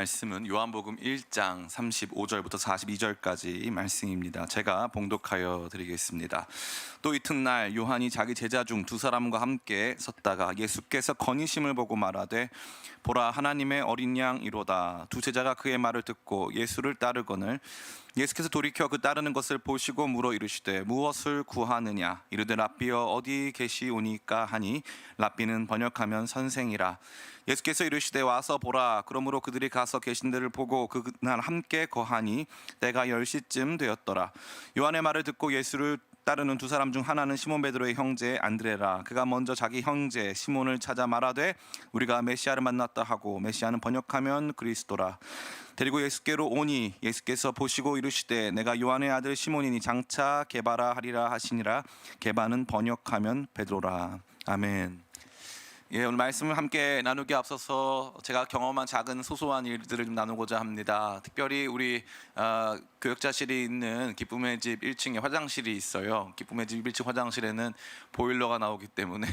말씀은 요한복음 1장 35절부터 42절까지 말씀입니다. 제가 봉독하여 드리겠습니다. 또 이튿날 요한이 자기 제자 중 두 사람과 함께 섰다가 예수께서 건의심을 보고 말하되 보라 하나님의 어린 양이로다. 두 제자가 그의 말을 듣고 예수를 따르거늘 예수께서 돌이켜 그 따르는 것을 보시고 물어 이르시되 무엇을 구하느냐. 이르되 랍비여 어디 계시오니까 하니 랍비는 번역하면 선생이라. 예수께서 이르시되 와서 보라. 그러므로 그들이 가서 계신 데를 보고 그날 함께 거하니 때가 10시쯤 되었더라. 요한의 말을 듣고 예수를 따르는 두 사람 중 하나는 시몬 베드로의 형제 안드레라. 그가 먼저 자기 형제 시몬을 찾아 말하되 우리가 메시아를 만났다 하고, 메시아는 번역하면 그리스도라. 데리고 예수께로 오니 예수께서 보시고 이르시되 내가 요한의 아들 시몬이니 장차 게바라 하리라 하시니라. 게바는 번역하면 베드로라. 아멘. 오늘 말씀을 함께 나누기 앞서서 제가 경험한 작은 소소한 일들을 좀 나누고자 합니다. 특별히 우리 교역자실이 있는 기쁨의 집 1층에 화장실이 있어요. 기쁨의 집 1층 화장실에는 보일러가 나오기 때문에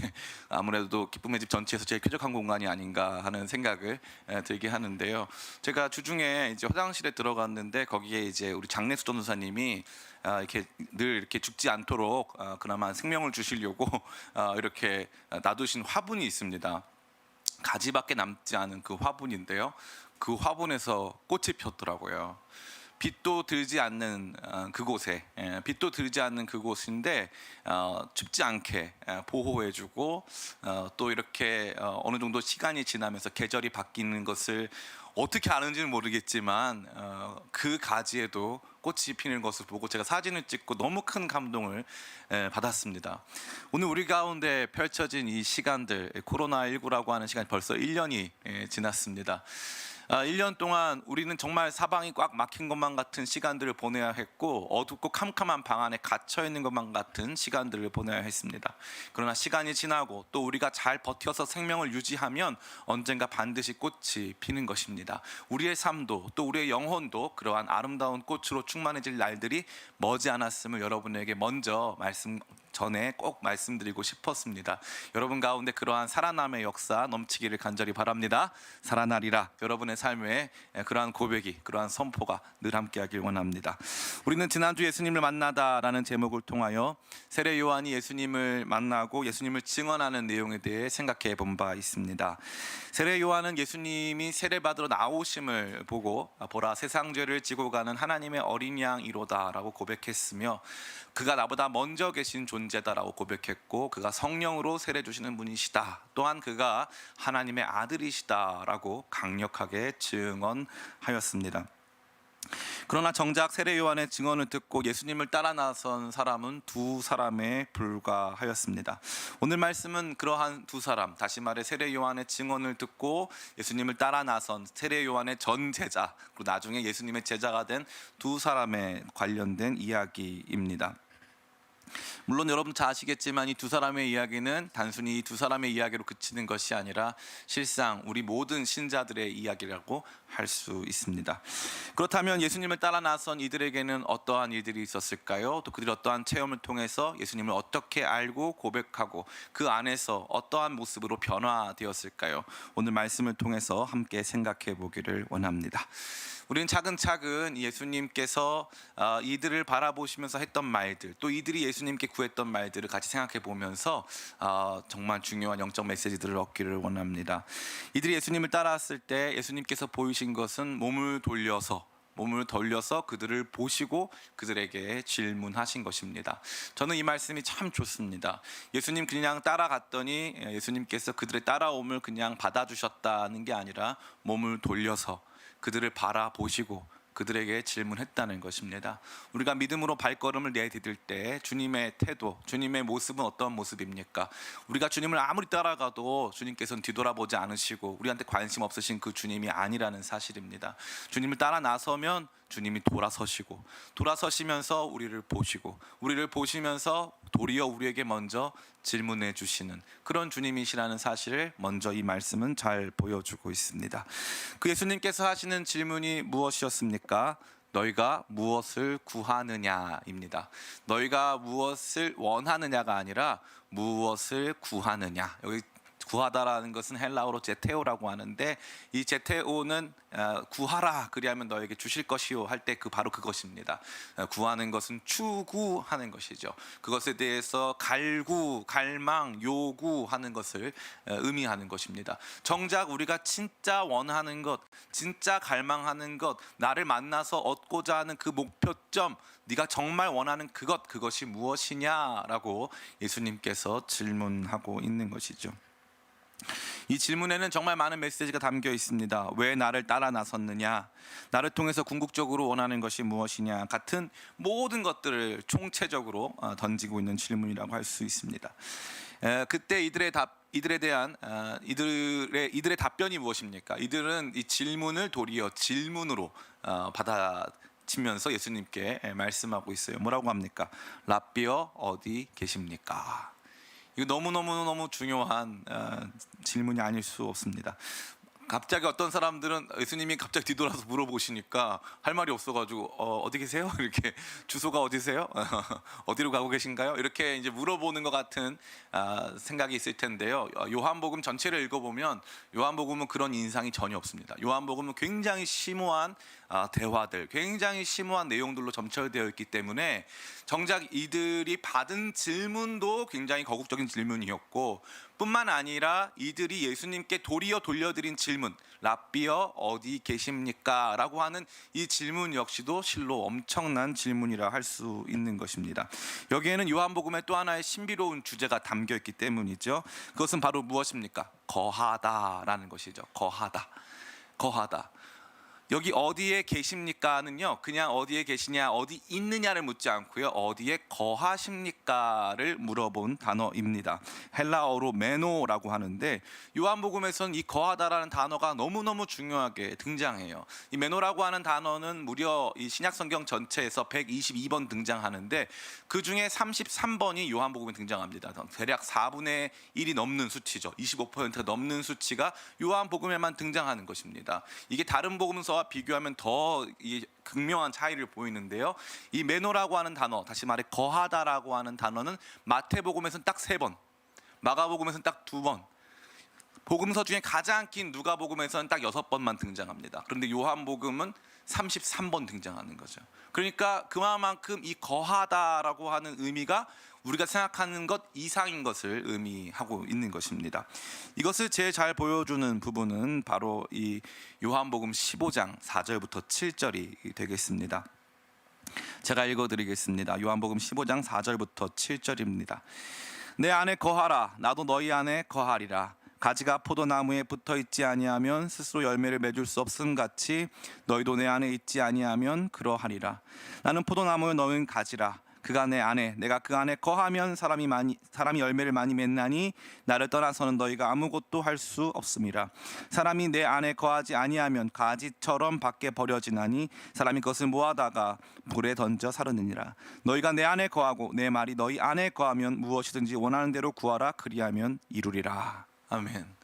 아무래도 기쁨의 집 전체에서 제일 쾌적한 공간이 아닌가 하는 생각을 들게 하는데요. 제가 주중에 이제 화장실에 들어갔는데 거기에 이제 우리 장례수 전도사님이 이렇게 늘 이렇게 죽지 않도록 그나마 생명을 주시려고 이렇게 놔두신 화분이 있습니다. 가지밖에 남지 않은 그 화분인데요. 그 화분에서 꽃이 폈더라고요. 빛도 들지 않는 그곳에, 빛도 들지 않는 그곳인데 춥지 않게 보호해주고 또 이렇게 어느 정도 시간이 지나면서 계절이 바뀌는 것을 어떻게 아는지는 모르겠지만 그 가지에도 꽃이 피는 것을 보고 제가 사진을 찍고 너무 큰 감동을 받았습니다. 오늘 우리 가운데 펼쳐진 이 시간들, 코로나19라고 하는 시간이 벌써 1년이 지났습니다. 1년 동안 우리는 정말 사방이 꽉 막힌 것만 같은 시간들을 보내야 했고, 어둡고 캄캄한 방 안에 갇혀 있는 것만 같은 시간들을 보내야 했습니다. 그러나 시간이 지나고 또 우리가 잘 버텨서 생명을 유지하면 언젠가 반드시 꽃이 피는 것입니다. 우리의 삶도 또 우리의 영혼도 그러한 아름다운 꽃으로 충만해질 날들이 머지않았음을 여러분에게 먼저 전에 꼭 말씀드리고 싶었습니다. 여러분 가운데 그러한 살아남의 역사 넘치기를 간절히 바랍니다. 살아나리라. 여러분의 삶에 그러한 고백이, 그러한 선포가 늘 함께하길 원합니다. 우리는 지난주 예수님을 만나다라는 제목을 통하여 세례 요한이 예수님을 만나고 예수님을 증언하는 내용에 대해 생각해 본 바 있습니다. 세례 요한은 예수님이 세례받으러 나오심을 보고 보라 세상 죄를 지고 가는 하나님의 어린 양이로다라고 고백했으며, 그가 나보다 먼저 계신 존재다라고 고백했고, 그가 성령으로 세례 주시는 분이시다, 또한 그가 하나님의 아들이시다라고 강력하게 증언하였습니다. 그러나 정작 세례 요한의 증언을 듣고 예수님을 따라 나선 사람은 두 사람에 불과하였습니다. 오늘 말씀은 그러한 두 사람, 다시 말해 세례 요한의 증언을 듣고 예수님을 따라 나선 세례 요한의 전 제자, 그리고 나중에 예수님의 제자가 된 두 사람에 관련된 이야기입니다. 물론 여러분 잘 아시겠지만 이 두 사람의 이야기는 단순히 이 두 사람의 이야기로 그치는 것이 아니라 실상 우리 모든 신자들의 이야기라고 할 수 있습니다. 그렇다면 예수님을 따라 나선 이들에게는 어떠한 일들이 있었을까요? 또 그들이 어떠한 체험을 통해서 예수님을 어떻게 알고 고백하고 그 안에서 어떠한 모습으로 변화되었을까요? 오늘 말씀을 통해서 함께 생각해 보기를 원합니다. 우리는 차근차근 예수님께서 이들을 바라보시면서 했던 말들, 또 이들이 예수님께 구했던 말들을 같이 생각해 보면서 정말 중요한 영적 메시지들을 얻기를 원합니다. 이들이 예수님을 따라왔을 때 예수님께서 보이신 것은 몸을 돌려서 그들을 보시고 그들에게 질문하신 것입니다. 저는 이 말씀이 참 좋습니다. 예수님 그냥 따라갔더니 예수님께서 그들의 따라옴을 그냥 받아주셨다는 게 아니라 몸을 돌려서 그들을 바라보시고 그들에게 질문했다는 것입니다. 우리가 믿음으로 발걸음을 내디딜 때 주님의 태도, 주님의 모습은 어떤 모습입니까? 우리가 주님을 아무리 따라가도 주님께서는 뒤돌아보지 않으시고 우리한테 관심 없으신 그 주님이 아니라는 사실입니다. 주님을 따라 나서면 주님이 돌아서시면서 우리를 보시면서 도리어 우리에게 먼저 질문해 주시는 그런 주님이시라는 사실을 먼저 이 말씀은 잘 보여주고 있습니다. 그 예수님께서 하시는 질문이 무엇이었습니까? 너희가 무엇을 구하느냐입니다. 너희가 무엇을 원하느냐가 아니라 무엇을 구하느냐. 여기 구하다라는 것은 헬라어로 제테오라고 하는데, 이 제테오는 구하라 그리하면 너에게 주실 것이요 할 때 바로 그것입니다. 구하는 것은 추구하는 것이죠. 그것에 대해서 갈구, 갈망, 요구하는 것을 의미하는 것입니다. 정작 우리가 진짜 원하는 것, 진짜 갈망하는 것, 나를 만나서 얻고자 하는 그 목표점, 네가 정말 원하는 그것이 무엇이냐라고 예수님께서 질문하고 있는 것이죠. 이 질문에는 정말 많은 메시지가 담겨 있습니다. 왜 나를 따라 나섰느냐, 나를 통해서 궁극적으로 원하는 것이 무엇이냐 같은 모든 것들을 총체적으로 던지고 있는 질문이라고 할 수 있습니다. 그때 이들의 답변이 무엇입니까? 이들은 이 질문을 도리어 질문으로 받아치면서 예수님께 말씀하고 있어요. 뭐라고 합니까? 랍비여 어디 계십니까? 이거 너무 중요한 질문이 아닐 수 없습니다. 갑자기 어떤 사람들은 예수님이 갑자기 뒤돌아서 물어보시니까 할 말이 없어가지고 어디 계세요? 이렇게 주소가 어디세요? 어디로 가고 계신가요? 이렇게 이제 물어보는 것 같은 생각이 있을 텐데요. 요한복음 전체를 읽어보면 요한복음은 그런 인상이 전혀 없습니다. 요한복음은 굉장히 심오한 대화들, 굉장히 심오한 내용들로 점철되어 있기 때문에 정작 이들이 받은 질문도 굉장히 거국적인 질문이었고, 뿐만 아니라 이들이 예수님께 도리어 돌려드린 질문, 랍비여 어디 계십니까? 라고 하는 이 질문 역시도 실로 엄청난 질문이라 할 수 있는 것입니다. 여기에는 요한복음의 또 하나의 신비로운 주제가 담겨 있기 때문이죠. 그것은 바로 무엇입니까? 거하다라는 것이죠. 거하다. 여기 어디에 계십니까는요, 그냥 어디에 계시냐, 어디 있느냐를 묻지 않고요, 어디에 거하십니까를 물어본 단어입니다. 헬라어로 메노라고 하는데, 요한복음에서는 이 거하다라는 단어가 너무너무 중요하게 등장해요. 이 메노라고 하는 단어는 무려 이 신약성경 전체에서 122번 등장하는데, 그 중에 33번이 요한복음에 등장합니다. 대략 4분의 1이 넘는 수치죠. 25%가 넘는 수치가 요한복음에만 등장하는 것입니다. 이게 다른 복음서 비교하면 더 극명한 차이를 보이는데요. 이 메노라고 하는 단어, 다시 말해 거하다라고 하는 단어는 마태복음에서는 딱 3번, 마가복음에서는 딱 2번, 복음서 중에 가장 긴 누가복음에서는 딱 6번만 등장합니다. 그런데 요한복음은 33번 등장하는 거죠. 그러니까 그만큼 이 거하다라고 하는 의미가 우리가 생각하는 것 이상인 것을 의미하고 있는 것입니다. 이것을 제일 잘 보여주는 부분은 바로 이 요한복음 15장 4절부터 7절이 되겠습니다. 제가 읽어드리겠습니다. 요한복음 15장 4절부터 7절입니다. 내 안에 거하라, 나도 너희 안에 거하리라. 가지가 포도나무에 붙어 있지 아니하면 스스로 열매를 맺을 수 없음 같이 너희도 내 안에 있지 아니하면 그러하리라. 나는 포도나무에 너희는 가지라. 그가 내 안에, 내가 그 안에 거하면 사람이 열매를 많이 맺나니 나를 떠나서는 너희가 아무것도 할 수 없음이라. 사람이 내 안에 거하지 아니하면 가지처럼 밖에 버려지나니 사람이 그것을 모아다가 불에 던져 사르느니라. 너희가 내 안에 거하고 내 말이 너희 안에 거하면 무엇이든지 원하는 대로 구하라. 그리하면 이루리라. 아멘.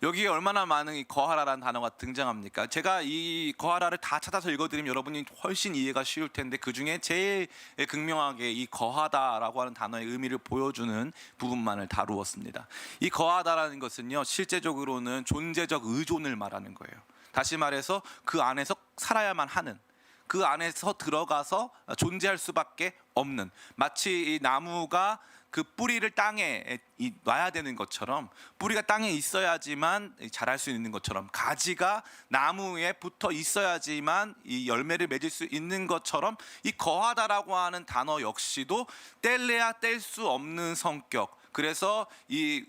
여기에 얼마나 많은 이 거하라라는 단어가 등장합니까? 제가 이 거하라를 다 찾아서 읽어드리면 여러분이 훨씬 이해가 쉬울 텐데, 그 중에 제일 극명하게 이 거하다라고 하는 단어의 의미를 보여주는 부분만을 다루었습니다. 이 거하다라는 것은요, 실제적으로는 존재적 의존을 말하는 거예요. 다시 말해서 그 안에서 살아야만 하는, 그 안에서 들어가서 존재할 수밖에 없는, 마치 이 나무가 그 뿌리를 땅에 놔야 되는 것처럼, 뿌리가 땅에 있어야지만 자랄 수 있는 것처럼, 가지가 나무에 붙어 있어야지만 이 열매를 맺을 수 있는 것처럼, 이 거하다라고 하는 단어 역시도 뗄래야 뗄 수 없는 성격, 그래서 이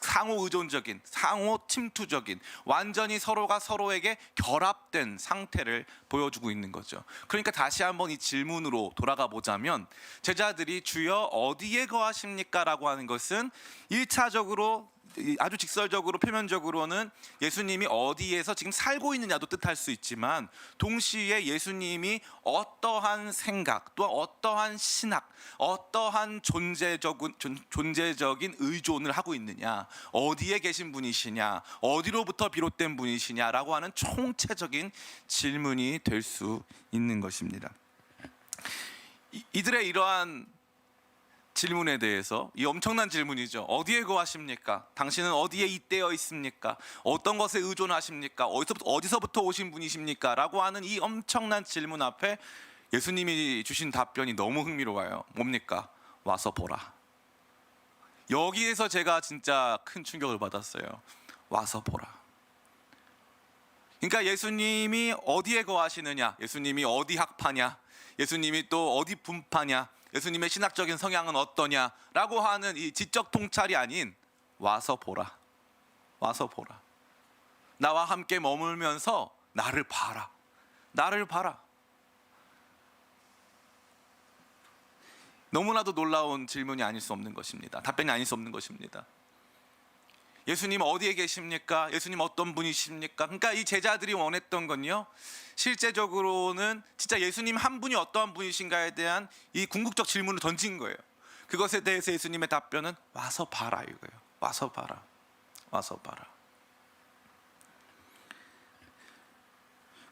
상호 의존적인, 상호 침투적인, 완전히 서로가 서로에게 결합된 상태를 보여주고 있는 거죠. 그러니까 다시 한번 이 질문으로 돌아가 보자면, 제자들이 주여 어디에 거하십니까? 라고 하는 것은 1차적으로 아주 직설적으로, 표면적으로는 예수님이 어디에서 지금 살고 있느냐도 뜻할 수 있지만, 동시에 예수님이 어떠한 생각, 또한 어떠한 신학, 어떠한 존재적인 의존을 하고 있느냐, 어디에 계신 분이시냐, 어디로부터 비롯된 분이시냐라고 하는 총체적인 질문이 될 수 있는 것입니다. 이들의 이러한 질문에 대해서, 이 엄청난 질문이죠. 어디에 거하십니까? 당신은 어디에 잇대어 있습니까? 어떤 것에 의존하십니까? 어디서부터 오신 분이십니까? 라고 하는 이 엄청난 질문 앞에 예수님이 주신 답변이 너무 흥미로워요. 뭡니까? 와서 보라. 여기에서 제가 진짜 큰 충격을 받았어요. 와서 보라. 그러니까 예수님이 어디에 거하시느냐, 예수님이 어디 학파냐, 예수님이 또 어디 분파냐, 예수님의 신학적인 성향은 어떠냐라고 하는 이 지적 통찰이 아닌 와서 보라. 와서 보라. 나와 함께 머물면서 나를 봐라. 나를 봐라. 너무나도 놀라운 질문이 아닐 수 없는 것입니다. 답변이 아닐 수 없는 것입니다. 예수님 어디에 계십니까? 예수님 어떤 분이십니까? 그러니까 이 제자들이 원했던 건요, 실제적으로는 진짜 예수님 한 분이 어떠한 분이신가에 대한 이 궁극적 질문을 던진 거예요. 그것에 대해서 예수님의 답변은 와서 봐라 이거예요. 와서 봐라. 와서 봐라.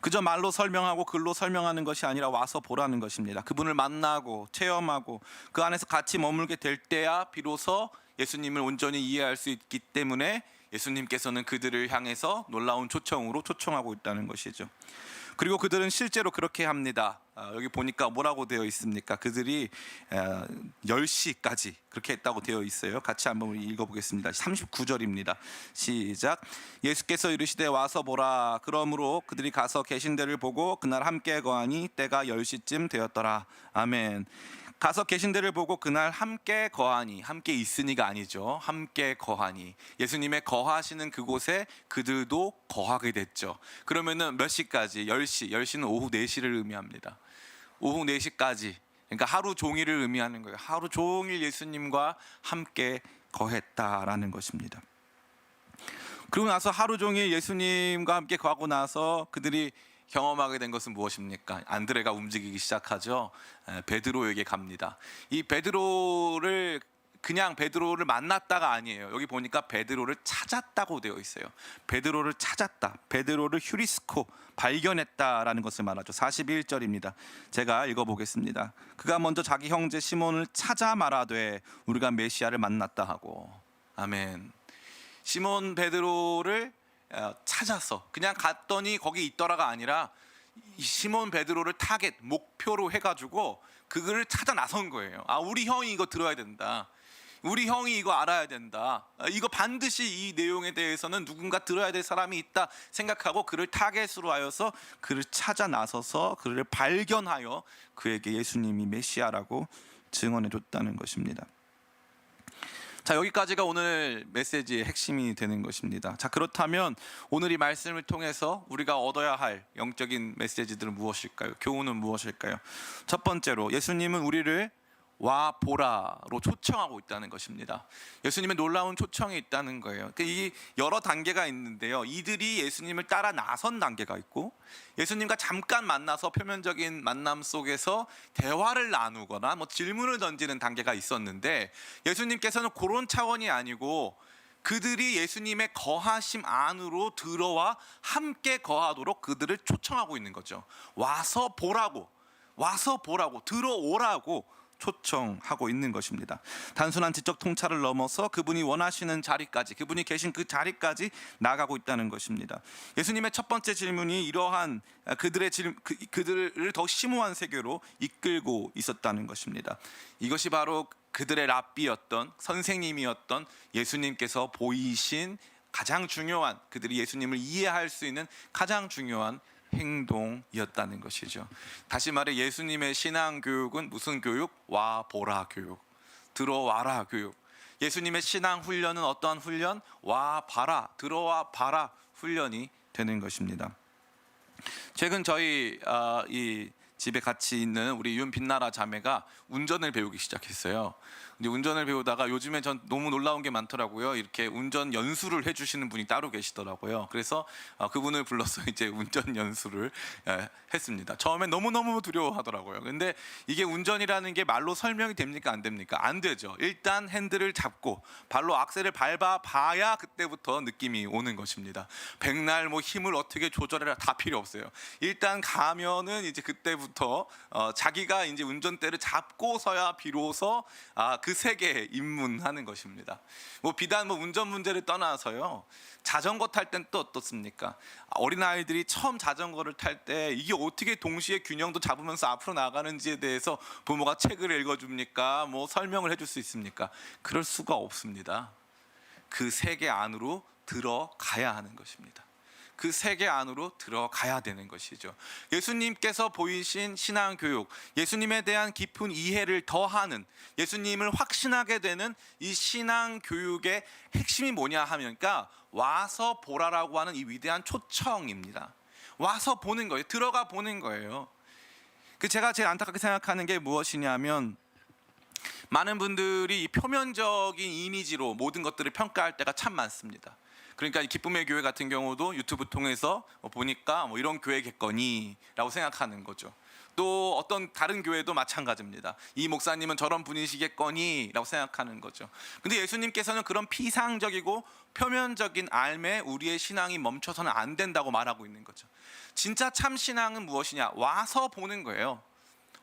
그저 말로 설명하고 글로 설명하는 것이 아니라 와서 보라는 것입니다. 그분을 만나고 체험하고 그 안에서 같이 머물게 될 때야 비로소 예수님을 온전히 이해할 수 있기 때문에 예수님께서는 그들을 향해서 놀라운 초청으로 초청하고 있다는 것이죠. 그리고 그들은 실제로 그렇게 합니다. 여기 보니까 뭐라고 되어 있습니까? 그들이 10시까지 그렇게 했다고 되어 있어요. 같이 한번 우리 읽어보겠습니다. 39절입니다. 시작. 예수께서 이르시되 와서 보라. 그러므로 그들이 가서 계신 데를 보고 그날 함께 거하니 때가 10시쯤 되었더라. 아멘. 가서 계신 데를 보고 그날 함께 거하니, 함께 있으니가 아니죠. 함께 거하니, 예수님의 거하시는 그곳에 그들도 거하게 됐죠. 그러면은 몇 시까지? 10시. 10시는 오후 4시를 의미합니다. 오후 4시까지, 그러니까 하루 종일을 의미하는 거예요. 하루 종일 예수님과 함께 거했다라는 것입니다. 그리고 나서 하루 종일 예수님과 함께 거하고 나서 그들이 경험하게 된 것은 무엇입니까? 안드레가 움직이기 시작하죠. 베드로에게 갑니다. 이 베드로를 그냥 베드로를 만났다가 아니에요. 여기 보니까 베드로를 찾았다고 되어 있어요. 베드로를 찾았다. 베드로를 휴리스코, 발견했다라는 것을 말하죠. 41절입니다. 제가 읽어보겠습니다. 그가 먼저 자기 형제 시몬을 찾아 말하되 우리가 메시아를 만났다 하고. 아멘. 시몬 베드로를 찾아서 그냥 갔더니 거기 있더라가 아니라 시몬 베드로를 타겟, 목표로 해가지고 그거를 찾아 나선 거예요. 아, 우리 형이 이거 들어야 된다. 우리 형이 이거 알아야 된다. 이거 반드시 이 내용에 대해서는 누군가 들어야 될 사람이 있다 생각하고 그를 타겟으로 하여서 그를 찾아 나서서 그를 발견하여 그에게 예수님이 메시아라고 증언해 줬다는 것입니다. 자, 여기까지가 오늘 메시지의 핵심이 되는 것입니다. 자, 그렇다면 오늘 이 말씀을 통해서 우리가 얻어야 할 영적인 메시지들은 무엇일까요? 교훈은 무엇일까요? 첫 번째로 예수님은 우리를 와 보라로 초청하고 있다는 것입니다. 예수님의 놀라운 초청이 있다는 거예요. 이 여러 단계가 있는데요. 이들이 예수님을 따라 나선 단계가 있고, 예수님과 잠깐 만나서 표면적인 만남 속에서 대화를 나누거나 뭐 질문을 던지는 단계가 있었는데, 예수님께서는 그런 차원이 아니고 그들이 예수님의 거하심 안으로 들어와 함께 거하도록 그들을 초청하고 있는 거죠. 와서 보라고, 와서 보라고, 들어오라고 초청하고 있는 것입니다. 단순한 지적 통찰을 넘어서 그분이 원하시는 자리까지, 그분이 계신 그 자리까지 나가고 있다는 것입니다. 예수님의 첫 번째 질문이 이러한 그들을 더 심오한 세계로 이끌고 있었다는 것입니다. 이것이 바로 그들의 랍비였던, 선생님이었던 예수님께서 보이신 가장 중요한, 그들이 예수님을 이해할 수 있는 가장 중요한 행동이었다는 것이죠. 다시 말해 예수님의 신앙 교육은 무슨 교육? 와 보라 교육, 들어와라 교육. 예수님의 신앙 훈련은 어떠한 훈련? 와 봐라, 들어와 봐라 훈련이 되는 것입니다. 최근 저희 이 집에 같이 있는 우리 윤빛나라 자매가 운전을 배우기 시작했어요. 근데 운전을 배우다가 요즘에 전 너무 놀라운 게 많더라고요. 이렇게 운전 연수를 해주시는 분이 따로 계시더라고요. 그래서 그분을 불러서 이제 운전 연수를 했습니다. 처음엔 너무너무 두려워하더라고요. 근데 이게 운전이라는 게 말로 설명이 됩니까? 안 됩니까? 안 되죠. 일단 핸들을 잡고 발로 악셀을 밟아 봐야 그때부터 느낌이 오는 것입니다. 백날 뭐 힘을 어떻게 조절해라 다 필요 없어요. 일단 가면은 이제 그때부터 자기가 이제 운전대를 잡고서야 비로소 그 세계에 입문하는 것입니다. 비단 운전 문제를 떠나서요, 자전거 탈 땐 또 어떻습니까? 어린아이들이 처음 자전거를 탈 때 이게 어떻게 동시에 균형도 잡으면서 앞으로 나가는지에 대해서 부모가 책을 읽어줍니까? 설명을 해줄 수 있습니까? 그럴 수가 없습니다. 그 세계 안으로 들어가야 하는 것입니다. 그 세계 안으로 들어가야 되는 것이죠. 예수님께서 보이신 신앙교육, 예수님에 대한 깊은 이해를 더하는, 예수님을 확신하게 되는 이 신앙교육의 핵심이 뭐냐 하니까 와서 보라라고 하는 이 위대한 초청입니다. 와서 보는 거예요. 들어가 보는 거예요. 제가 제일 안타깝게 생각하는 게 무엇이냐면, 많은 분들이 이 표면적인 이미지로 모든 것들을 평가할 때가 참 많습니다. 그러니까 이 기쁨의 교회 같은 경우도 유튜브 통해서 보니까 이런 교회겠거니라고 생각하는 거죠. 또 어떤 다른 교회도 마찬가지입니다. 이 목사님은 저런 분이시겠거니라고 생각하는 거죠. 근데 예수님께서는 그런 피상적이고 표면적인 삶에 우리의 신앙이 멈춰서는 안 된다고 말하고 있는 거죠. 진짜 참 신앙은 무엇이냐? 와서 보는 거예요.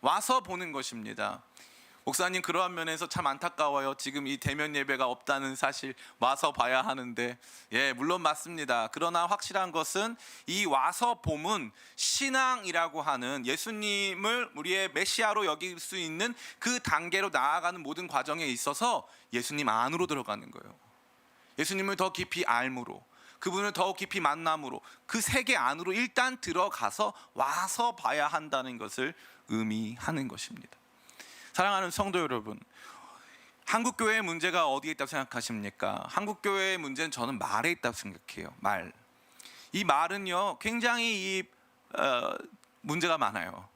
와서 보는 것입니다. 목사님, 그러한 면에서 참 안타까워요. 지금 이 대면 예배가 없다는 사실, 와서 봐야 하는데, 물론 맞습니다. 그러나 확실한 것은 이 와서 봄은 신앙이라고 하는 예수님을 우리의 메시아로 여길 수 있는 그 단계로 나아가는 모든 과정에 있어서 예수님 안으로 들어가는 거예요. 예수님을 더 깊이 알므로, 그분을 더 깊이 만남으로, 그 세계 안으로 일단 들어가서 와서 봐야 한다는 것을 의미하는 것입니다. 사랑하는 성도 여러분, 한국교회의 문제가 어디에 있다고 생각하십니까? 한국교회의 문제는 저는 말에 있다고 생각해요. 말. 이 말은요, 굉장히 문제가 많아요.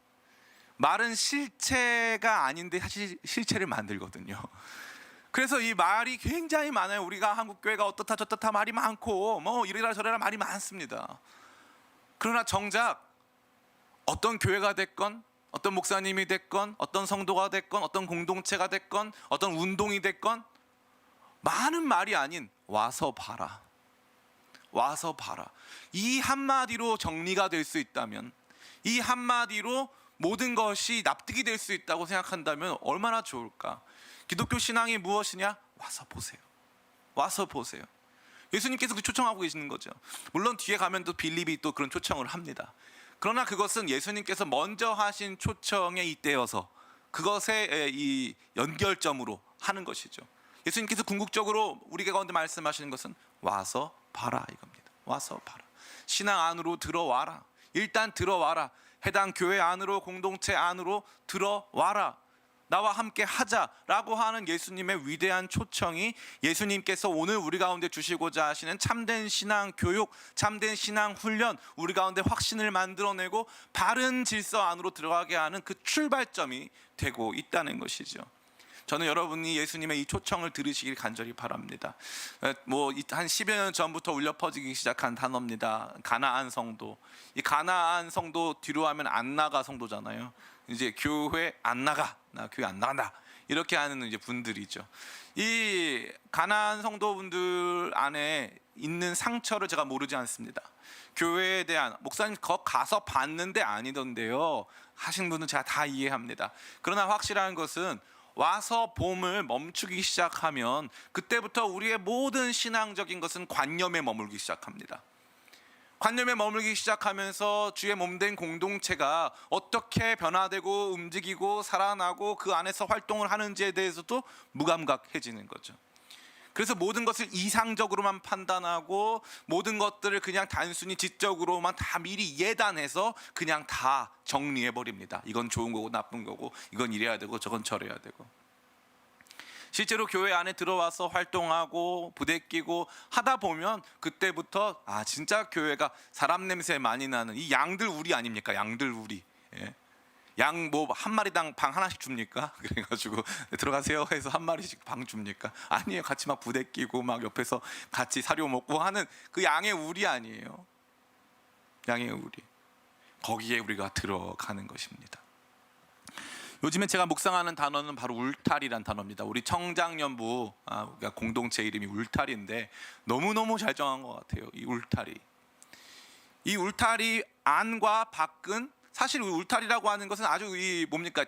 말은 실체가 아닌데 사실 실체를 만들거든요. 그래서 이 말이 굉장히 많아요. 우리가 한국교회가 어떻다 저떻다 말이 많고 이래라 저래라 말이 많습니다. 그러나 정작 어떤 교회가 됐건, 어떤 목사님이 됐건, 어떤 성도가 됐건, 어떤 공동체가 됐건, 어떤 운동이 됐건, 많은 말이 아닌 와서 봐라, 와서 봐라, 이 한마디로 정리가 될 수 있다면, 이 한마디로 모든 것이 납득이 될 수 있다고 생각한다면 얼마나 좋을까? 기독교 신앙이 무엇이냐? 와서 보세요. 와서 보세요. 예수님께서 그 초청하고 계시는 거죠. 물론 뒤에 가면 또 빌립이 또 그런 초청을 합니다. 그러나 그것은 예수님께서 먼저 하신 초청에 잇대어서 그것의 이 연결점으로 하는 것이죠. 예수님께서 궁극적으로 우리 가운데 말씀하시는 것은 와서 봐라 이겁니다. 와서 봐라. 신앙 안으로 들어와라. 일단 들어와라. 해당 교회 안으로, 공동체 안으로 들어와라. 나와 함께 하자라고 하는 예수님의 위대한 초청이 예수님께서 오늘 우리 가운데 주시고자 하시는 참된 신앙 교육, 참된 신앙 훈련, 우리 가운데 확신을 만들어내고 바른 질서 안으로 들어가게 하는 그 출발점이 되고 있다는 것이죠. 저는 여러분이 예수님의 이 초청을 들으시길 간절히 바랍니다. 한 10여 년 전부터 울려 퍼지기 시작한 단어입니다. 가나안 성도. 이 가나안 성도 뒤로 하면 안 나가 성도잖아요. 이제 교회 안 나가, 나 교회 안 나간다, 이렇게 하는 이제 분들이죠. 이 가나안 성도분들 안에 있는 상처를 제가 모르지 않습니다. 교회에 대한, 목사님 거 가서 봤는데 아니던데요 하신 분은 제가 다 이해합니다. 그러나 확실한 것은 와서 봄을 멈추기 시작하면 그때부터 우리의 모든 신앙적인 것은 관념에 머물기 시작합니다. 관념에 머물기 시작하면서 주의 몸된 공동체가 어떻게 변화되고 움직이고 살아나고 그 안에서 활동을 하는지에 대해서도 무감각해지는 거죠. 그래서 모든 것을 이상적으로만 판단하고 모든 것들을 그냥 단순히 지적으로만 다 미리 예단해서 그냥 다 정리해버립니다. 이건 좋은 거고 나쁜 거고, 이건 이래야 되고 저건 저래야 되고. 실제로 교회 안에 들어와서 활동하고 부대끼고 하다 보면 그때부터 진짜 교회가 사람 냄새 많이 나는 이 양들 우리 아닙니까? 양들 우리. 양 한 마리당 방 하나씩 줍니까? 그래가지고 들어가세요 해서 한 마리씩 방 줍니까? 아니에요. 같이 막 부대끼고 막 옆에서 같이 사료 먹고 하는 그 양의 우리 아니에요. 양의 우리. 거기에 우리가 들어가는 것입니다. 요즘에 제가 묵상하는 단어는 바로 울타리란 단어입니다. 우리 청장년부 공동체 이름이 울타리인데 너무너무 잘 정한 것 같아요. 이 울타리. 이 울타리 안과 밖은 사실 울타리라고 하는 것은 아주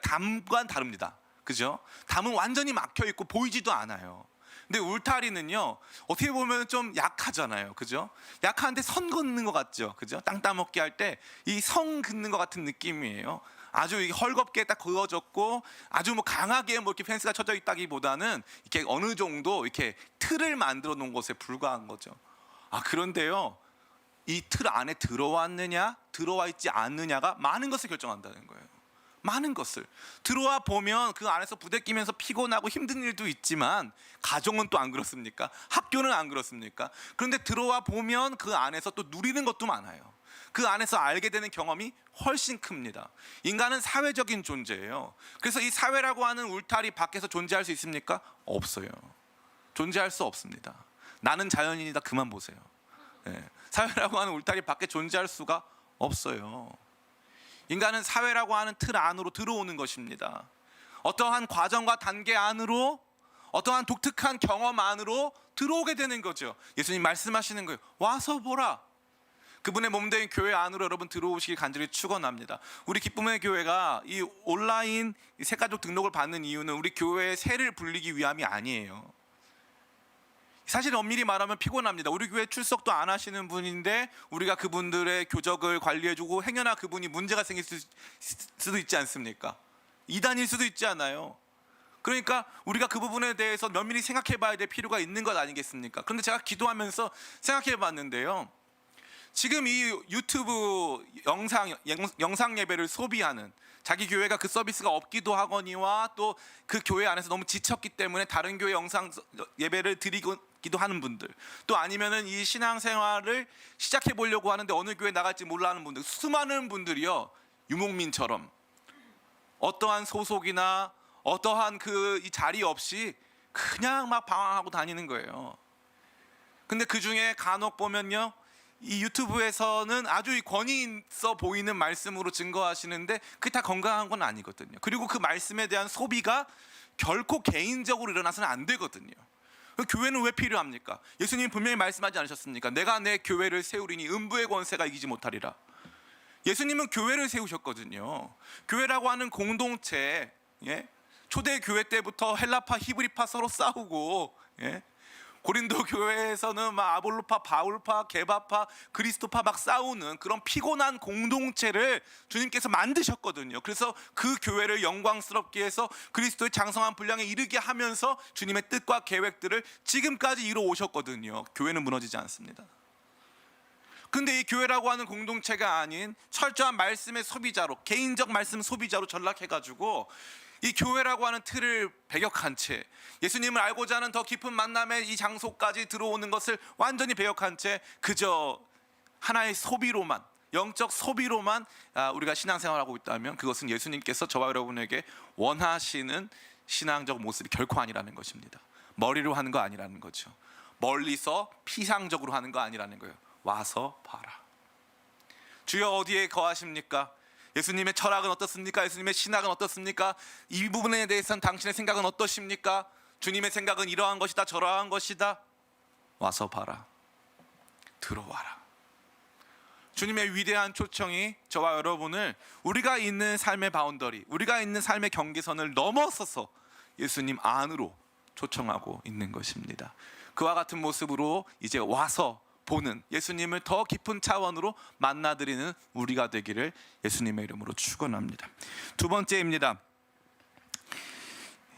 담과 다릅니다. 그죠? 담은 완전히 막혀 있고 보이지도 않아요. 근데 울타리는요, 어떻게 보면 좀 약하잖아요, 그죠? 약한데 선 긋는 것 같죠, 그죠? 땅 따먹기 할 때 이 선 긋는 것 같은 느낌이에요. 아주 헐겁게 딱 그어졌고 아주 뭐 강하게 뭐 이렇게 펜스가 쳐져 있다기보다는 이렇게 어느 정도 이렇게 틀을 만들어 놓은 것에 불과한 거죠. 그런데요, 이 틀 안에 들어왔느냐 들어와 있지 않느냐가 많은 것을 결정한다는 거예요. 많은 것을 들어와 보면 그 안에서 부대끼면서 피곤하고 힘든 일도 있지만, 가정은 또 안 그렇습니까? 학교는 안 그렇습니까? 그런데 들어와 보면 그 안에서 또 누리는 것도 많아요. 그 안에서 알게 되는 경험이 훨씬 큽니다. 인간은 사회적인 존재예요. 그래서 이 사회라고 하는 울타리 밖에서 존재할 수 있습니까? 없어요. 존재할 수 없습니다. 나는 자연인이다 그만 보세요. 사회라고 하는 울타리 밖에 존재할 수가 없어요. 인간은 사회라고 하는 틀 안으로 들어오는 것입니다. 어떠한 과정과 단계 안으로, 어떠한 독특한 경험 안으로 들어오게 되는 거죠. 예수님 말씀하시는 거예요. 와서 보라. 그분의 몸된 교회 안으로 여러분 들어오시길 간절히 축원합니다. 우리 기쁨의 교회가 이 온라인 새가족 등록을 받는 이유는 우리 교회의 세를 불리기 위함이 아니에요. 사실 엄밀히 말하면 피곤합니다. 우리 교회 출석도 안 하시는 분인데 우리가 그분들의 교적을 관리해주고 행여나 그분이 문제가 생길 수도 있지 않습니까? 이단일 수도 있지 않아요. 그러니까 우리가 그 부분에 대해서 면밀히 생각해 봐야 될 필요가 있는 것 아니겠습니까? 그런데 제가 기도하면서 생각해 봤는데요, 지금 이 유튜브 영상 예배를 소비하는, 자기 교회가 그 서비스가 없기도 하거니와 또 그 교회 안에서 너무 지쳤기 때문에 다른 교회 영상 예배를 드리기도 하는 분들, 또 아니면은 이 신앙생활을 시작해 보려고 하는데 어느 교회 나갈지 몰라 하는 분들, 수많은 분들이요, 유목민처럼 어떠한 소속이나 어떠한 그 이 자리 없이 그냥 막 방황하고 다니는 거예요. 근데 그 중에 간혹 보면요, 이 유튜브에서는 아주 권위 있어 보이는 말씀으로 증거하시는데 그게 다 건강한 건 아니거든요. 그리고 그 말씀에 대한 소비가 결코 개인적으로 일어나서는 안 되거든요. 교회는 왜 필요합니까? 예수님 분명히 말씀하지 않으셨습니까? 내가 내 교회를 세우리니 음부의 권세가 이기지 못하리라. 예수님은 교회를 세우셨거든요. 교회라고 하는 공동체, 초대 교회 때부터 헬라파 히브리파 서로 싸우고, 고린도 교회에서는 막 아볼로파, 바울파, 게바파, 그리스도파 막 싸우는 그런 피곤한 공동체를 주님께서 만드셨거든요. 그래서 그 교회를 영광스럽게 해서 그리스도의 장성한 분량에 이르게 하면서 주님의 뜻과 계획들을 지금까지 이루어 오셨거든요. 교회는 무너지지 않습니다. 근데 이 교회라고 하는 공동체가 아닌 철저한 말씀의 소비자로, 개인적 말씀 소비자로 전락해가지고 이 교회라고 하는 틀을 배격한 채, 예수님을 알고자 하는 더 깊은 만남의 이 장소까지 들어오는 것을 완전히 배격한 채 그저 하나의 소비로만, 영적 소비로만 우리가 신앙생활하고 있다면 그것은 예수님께서 저와 여러분에게 원하시는 신앙적 모습이 결코 아니라는 것입니다. 머리로 하는 거 아니라는 거죠. 멀리서 피상적으로 하는 거 아니라는 거예요. 와서 봐라. 주여 어디에 거하십니까? 예수님의 철학은 어떻습니까? 예수님의 신학은 어떻습니까? 이 부분에 대해서는 당신의 생각은 어떠십니까? 주님의 생각은 이러한 것이다 저러한 것이다. 와서 봐라. 들어와라. 주님의 위대한 초청이 저와 여러분을 우리가 있는 삶의 바운더리, 우리가 있는 삶의 경계선을 넘어서서 예수님 안으로 초청하고 있는 것입니다. 그와 같은 모습으로 이제 와서 보는, 예수님을 더 깊은 차원으로 만나드리는 우리가 되기를 예수님의 이름으로 축원합니다. 두 번째입니다.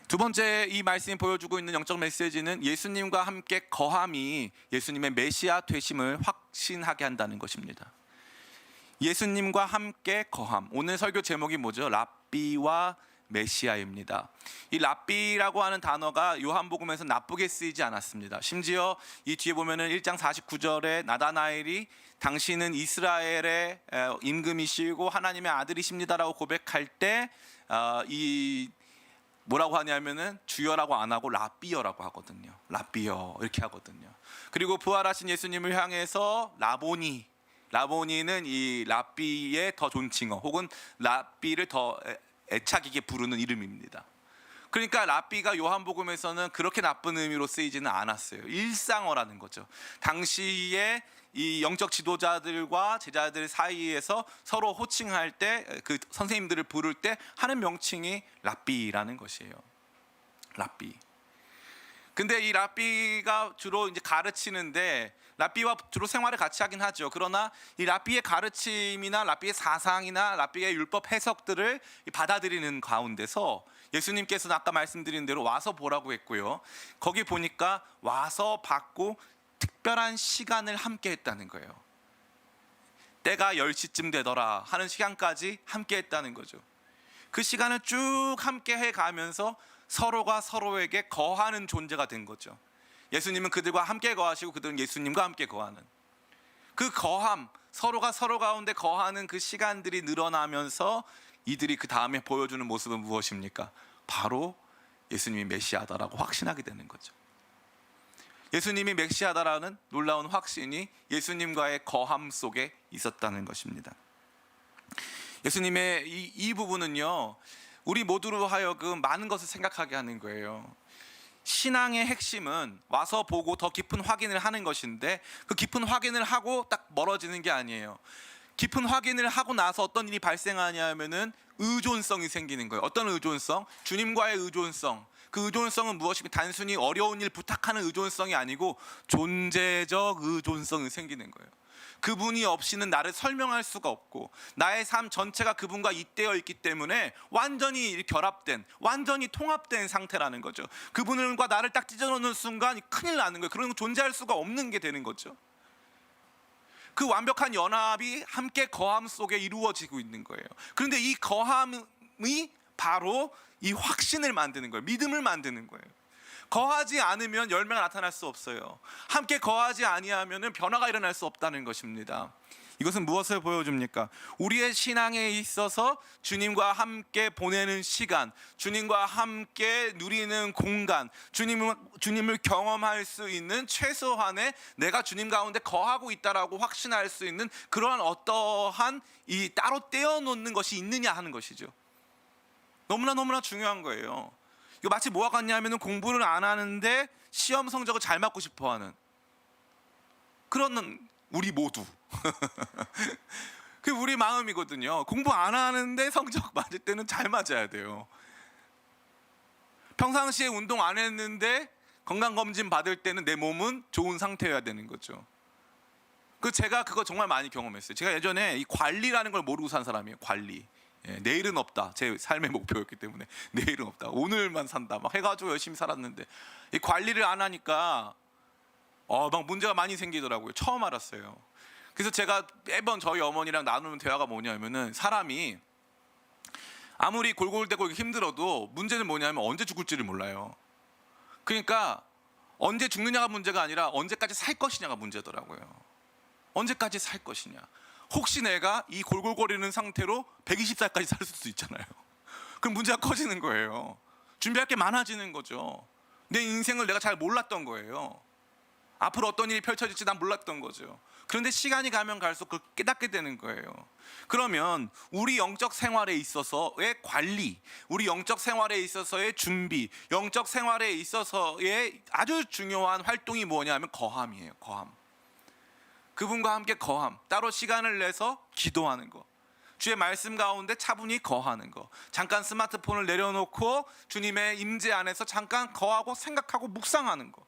두 번째 이 말씀이 보여주고 있는 영적 메시지는 예수님과 함께 거함이 예수님의 메시아 되심을 확신하게 한다는 것입니다. 예수님과 함께 거함. 오늘 설교 제목이 뭐죠? 랍비와 메시아입니다. 이 랍비라고 하는 단어가 요한복음에서 나쁘게 쓰이지 않았습니다. 심지어 이 뒤에 보면은 1장 49절에 나다나엘이 당신은 이스라엘의 임금이시고 하나님의 아들이십니다라고 고백할 때 이 뭐라고 하냐면은 주여라고 안 하고 랍비여라고 하거든요. 랍비여 이렇게 하거든요. 그리고 부활하신 예수님을 향해서 라보니는 이 랍비의 더 존칭어 혹은 랍비를 더 애착있게 부르는 이름입니다. 그러니까 랍비가 요한복음에서는 그렇게 나쁜 의미로 쓰이지는 않았어요. 일상어라는 거죠. 당시에 이 영적 지도자들과 제자들 사이에서 서로 호칭할 때, 그 선생님들을 부를 때 하는 명칭이 랍비라는 것이에요. 랍비. 근데 이 랍비가 주로 이제 가르치는데, 랍비와 주로 생활을 같이 하긴 하죠. 그러나 이 랍비의 가르침이나 랍비의 사상이나 랍비의 율법 해석들을 받아들이는 가운데서 예수님께서는 아까 말씀드린 대로 와서 보라고 했고요. 거기 보니까 와서 받고 특별한 시간을 함께 했다는 거예요. 때가 10시쯤 되더라 하는 시간까지 함께 했다는 거죠. 그 시간을 쭉 함께 해가면서 서로가 서로에게 거하는 존재가 된 거죠. 예수님은 그들과 함께 거하시고 그들은 예수님과 함께 거하는 그 거함, 서로가 서로 가운데 거하는 그 시간들이 늘어나면서 이들이 그 다음에 보여주는 모습은 무엇입니까? 바로 예수님이 메시아다라고 확신하게 되는 거죠. 예수님이 메시아다라는 놀라운 확신이 예수님과의 거함 속에 있었다는 것입니다. 예수님의 이 부분은요, 우리 모두로 하여금 많은 것을 생각하게 하는 거예요. 신앙의 핵심은 와서 보고 더 깊은 확인을 하는 것인데, 그 깊은 확인을 하고 딱 멀어지는 게 아니에요. 깊은 확인을 하고 나서 어떤 일이 발생하냐면은 의존성이 생기는 거예요. 어떤 의존성? 주님과의 의존성. 그 의존성은 무엇이며 단순히 어려운 일 부탁하는 의존성이 아니고 존재적 의존성이 생기는 거예요. 그분이 없이는 나를 설명할 수가 없고 나의 삶 전체가 그분과 잇대어 있기 때문에 완전히 결합된, 완전히 통합된 상태라는 거죠. 그분과 나를 딱 찢어놓는 순간 큰일 나는 거예요. 그런 존재할 수가 없는 게 되는 거죠. 그 완벽한 연합이 함께 거함 속에 이루어지고 있는 거예요. 그런데 이 거함이 바로 이 확신을 만드는 거예요. 믿음을 만드는 거예요. 거하지 않으면 열매가 나타날 수 없어요. 함께 거하지 아니하면 변화가 일어날 수 없다는 것입니다. 이것은 무엇을 보여줍니까? 우리의 신앙에 있어서 주님과 함께 보내는 시간, 주님과 함께 누리는 공간, 주님을 경험할 수 있는 최소한의 내가 주님 가운데 거하고 있다라고 확신할 수 있는 그러한 어떠한 이 따로 떼어놓는 것이 있느냐 하는 것이죠. 너무나 중요한 거예요. 이거 마치 뭐와 같냐면 공부를 안 하는데 시험 성적을 잘 맞고 싶어하는 그런 우리 모두 그 우리 마음이거든요. 공부 안 하는데 성적 맞을 때는 잘 맞아야 돼요. 평상시에 운동 안 했는데 건강검진 받을 때는 내 몸은 좋은 상태여야 되는 거죠. 제가 그거 정말 많이 경험했어요. 제가 예전에 이 관리라는 걸 모르고 산 사람이에요. 관리. 내일은 없다. 제 삶의 목표였기 때문에 내일은 없다. 오늘만 산다. 막 해가지고 열심히 살았는데 이 관리를 안 하니까 막 문제가 많이 생기더라고요. 처음 알았어요. 그래서 제가 매번 저희 어머니랑 나누는 대화가 뭐냐면은 사람이 아무리 골골대고 힘들어도 문제는 뭐냐면 언제 죽을지를 몰라요. 그러니까 언제 죽느냐가 문제가 아니라 언제까지 살 것이냐가 문제더라고요. 언제까지 살 것이냐. 혹시 내가 이 골골거리는 상태로 120살까지 살 수도 있잖아요. 그럼 문제가 커지는 거예요. 준비할 게 많아지는 거죠. 내 인생을 내가 잘 몰랐던 거예요. 앞으로 어떤 일이 펼쳐질지 난 몰랐던 거죠. 그런데 시간이 가면 갈수록 그걸 깨닫게 되는 거예요. 그러면 우리 영적 생활에 있어서의 관리, 우리 영적 생활에 있어서의 준비, 영적 생활에 있어서의 아주 중요한 활동이 뭐냐면 거함이에요. 거함. 그분과 함께 거함, 따로 시간을 내서 기도하는 거, 주의 말씀 가운데 차분히 거하는 거, 잠깐 스마트폰을 내려놓고 주님의 임재 안에서 잠깐 거하고 생각하고 묵상하는 거.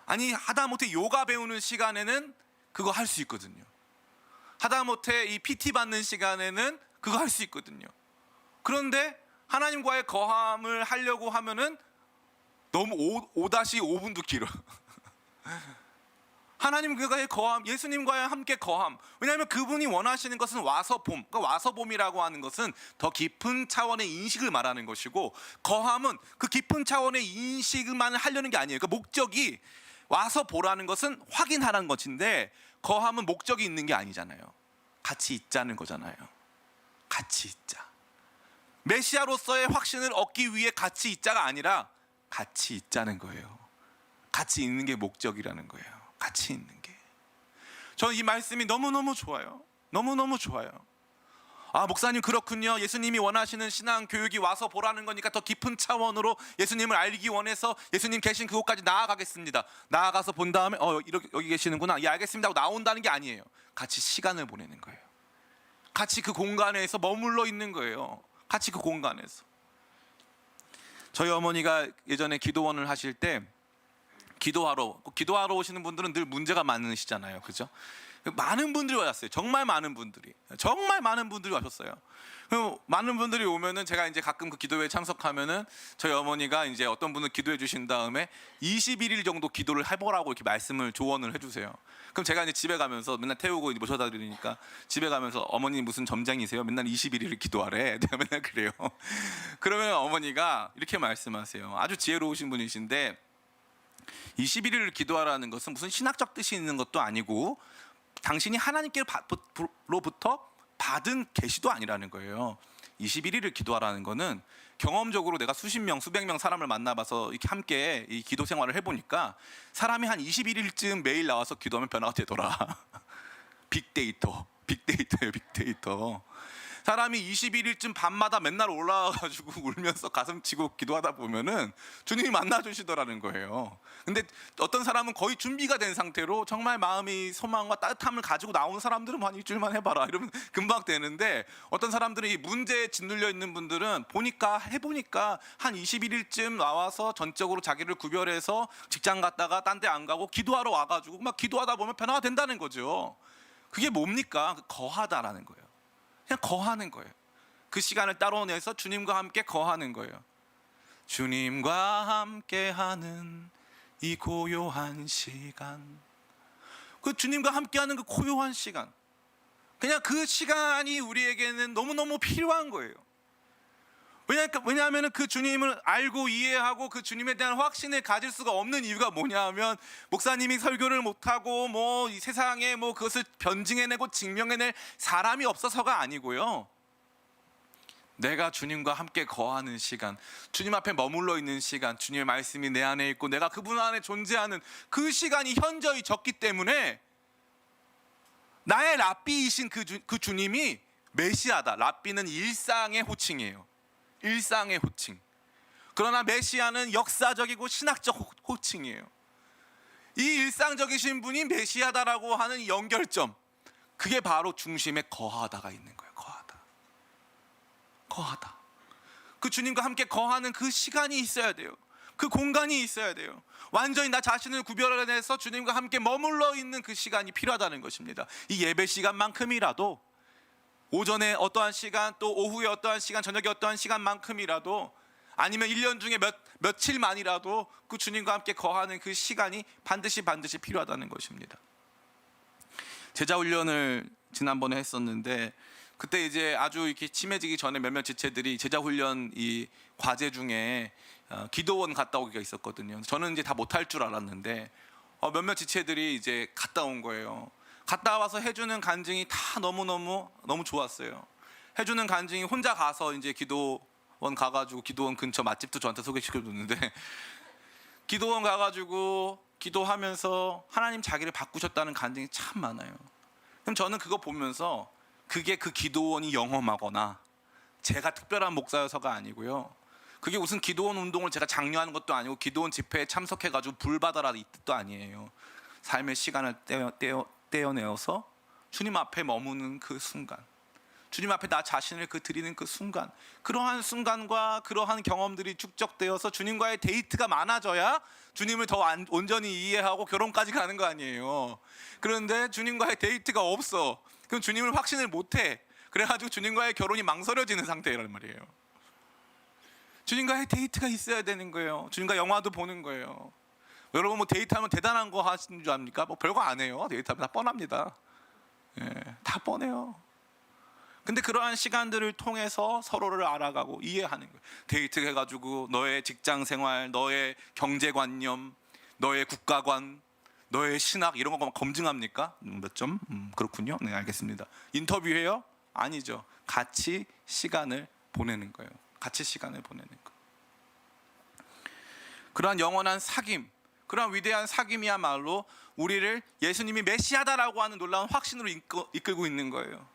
아니 하다못해 요가 배우는 시간에는 그거 할 수 있거든요. 하다못해 이 PT 받는 시간에는 그거 할 수 있거든요. 그런데 하나님과의 거함을 하려고 하면은 너무 5-5분도 길어. 하나님과의 거함, 예수님과의 함께 거함. 왜냐하면 그분이 원하시는 것은 와서 봄. 그러니까 와서 봄이라고 하는 것은 더 깊은 차원의 인식을 말하는 것이고, 거함은 그 깊은 차원의 인식만 하려는 게 아니에요. 그러니까 목적이 와서 보라는 것은 확인하라는 것인데, 거함은 목적이 있는 게 아니잖아요. 같이 있자는 거잖아요. 같이 있자. 메시아로서의 확신을 얻기 위해 같이 있자가 아니라 같이 있자는 거예요. 같이 있는 게 목적이라는 거예요. 같이 있는 게. 저는 이 말씀이 너무너무 좋아요. 너무너무 좋아요. 아, 목사님 그렇군요. 예수님이 원하시는 신앙 교육이 와서 보라는 거니까 더 깊은 차원으로 예수님을 알기 원해서 예수님 계신 그곳까지 나아가겠습니다. 나아가서 본 다음에 이렇게 여기 계시는구나. 예, 알겠습니다 하고 나온다는 게 아니에요. 같이 시간을 보내는 거예요. 같이 그 공간에서 머물러 있는 거예요. 같이 그 공간에서. 저희 어머니가 예전에 기도원을 하실 때 기도하러 오시는 분들은 늘 문제가 많으시잖아요. 그죠? 많은 분들이 오셨어요. 정말 많은 분들이 오셨어요. 많은 분들이 오면은 제가 이제 가끔 그 기도회에 참석하면은 저희 어머니가 이제 어떤 분을 기도해 주신 다음에 21일 정도 기도를 해보라고 이렇게 말씀을 조언을 해주세요. 그럼 제가 이제 집에 가면서 맨날 태우고 모셔다 드리니까 집에 가면서 어머니 무슨 점쟁이세요? 맨날 21일을 기도하래. 내가 맨날 그래요. 그러면 어머니가 이렇게 말씀하세요. 아주 지혜로우신 분이신데 21일을 기도하라는 것은 무슨 신학적 뜻이 있는 것도 아니고 당신이 하나님께로부터 받은 계시도 아니라는 거예요. 21일을 기도하라는 거는 경험적으로 내가 수십 명, 수백 명 사람을 만나봐서 이렇게 함께 이 기도 생활을 해보니까 사람이 한 21일쯤 매일 나와서 기도하면 변화가 되더라. 빅데이터예요, 빅데이터. 사람이 21일쯤 밤마다 맨날 올라와가지고 울면서 가슴 치고 기도하다 보면은 주님이 만나주시더라는 거예요. 근데 어떤 사람은 거의 준비가 된 상태로 정말 마음이 소망과 따뜻함을 가지고 나오는 사람들은 한 일주일만 해봐라 이러면 금방 되는데, 어떤 사람들은 이 문제에 짓눌려 있는 분들은 해보니까 한 21일쯤 나와서 전적으로 자기를 구별해서 직장 갔다가 딴 데 안 가고 기도하러 와가지고 막 기도하다 보면 변화가 된다는 거죠. 그게 뭡니까? 거하다라는 거예요. 그냥 거하는 거예요. 그 시간을 따로 내서 주님과 함께 거하는 거예요. 주님과 함께하는 이 고요한 시간, 그 주님과 함께하는 그 고요한 시간, 그냥 그 시간이 우리에게는 너무너무 필요한 거예요. 왜냐하면 그 주님을 알고 이해하고 그 주님에 대한 확신을 가질 수가 없는 이유가 뭐냐하면 목사님이 설교를 못하고 뭐 이 세상에 뭐 그것을 변증해내고 증명해낼 사람이 없어서가 아니고요. 내가 주님과 함께 거하는 시간, 주님 앞에 머물러 있는 시간, 주님의 말씀이 내 안에 있고 내가 그분 안에 존재하는 그 시간이 현저히 적기 때문에 나의 랍비이신 그 주님이 메시아다. 랍비는 일상의 호칭이에요. 일상의 호칭. 그러나 메시아는 역사적이고 신학적 호칭이에요. 이 일상적이신 분이 메시아다라고 하는 이 연결점, 그게 바로 중심에 거하다가 있는 거예요. 거하다. 그 주님과 함께 거하는 그 시간이 있어야 돼요. 그 공간이 있어야 돼요. 완전히 나 자신을 구별해내서 주님과 함께 머물러 있는 그 시간이 필요하다는 것입니다. 이 예배 시간만큼이라도, 오전에 어떠한 시간, 또 오후에 어떠한 시간, 저녁에 어떠한 시간만큼이라도, 아니면 1년 중에 며칠만이라도 그 주님과 함께 거하는 그 시간이 반드시 필요하다는 것입니다. 제자훈련을 지난번에 했었는데, 그때 이제 아주 이렇게 친해지기 전에 몇몇 지체들이 제자훈련 이 과제 중에 기도원 갔다 오기가 있었거든요. 저는 이제 다 못할 줄 알았는데 몇몇 지체들이 이제 갔다 온 거예요. 갔다 와서 해주는 간증이 다 너무 좋았어요. 해주는 간증이 혼자 가서 이제 기도원 가가지고, 기도원 근처 맛집도 저한테 소개시켜줬는데 기도원 가가지고 기도하면서 하나님 자기를 바꾸셨다는 간증이 참 많아요. 그럼 저는 그거 보면서 그게 그 기도원이 영험하거나 제가 특별한 목사여서가 아니고요, 그게 무슨 기도원 운동을 제가 장려하는 것도 아니고 기도원 집회에 참석해가지고 불 받아라 이 뜻도 아니에요. 삶의 시간을 떼어내어서 주님 앞에 머무는 그 순간, 주님 앞에 나 자신을 드리는 그 순간, 그러한 순간과 그러한 경험들이 축적되어서 주님과의 데이트가 많아져야 주님을 더 온전히 이해하고 결혼까지 가는 거 아니에요. 그런데 주님과의 데이트가 없어. 그럼 주님을 확신을 못해. 그래가지고 주님과의 결혼이 망설여지는 상태란 말이에요. 주님과의 데이트가 있어야 되는 거예요. 주님과 영화도 보는 거예요. 여러분 뭐 데이트하면 대단한 거 하시는 줄 압니까? 뭐 별거 안 해요. 데이트하면 다 뻔합니다. 다 뻔해요. 근데 그러한 시간들을 통해서 서로를 알아가고 이해하는 거예요. 데이트 해가지고 너의 직장 생활, 너의 경제관념, 너의 국가관, 너의 신학 이런 거 검증합니까? 몇 점? 그렇군요. 네, 알겠습니다. 인터뷰해요? 아니죠. 같이 시간을 보내는 거예요. 같이 시간을 보내는 거. 그러한 영원한 사귐, 그러한 위대한 사귐이야말로 우리를 예수님이 메시아다라고 하는 놀라운 확신으로 이끌고 있는 거예요.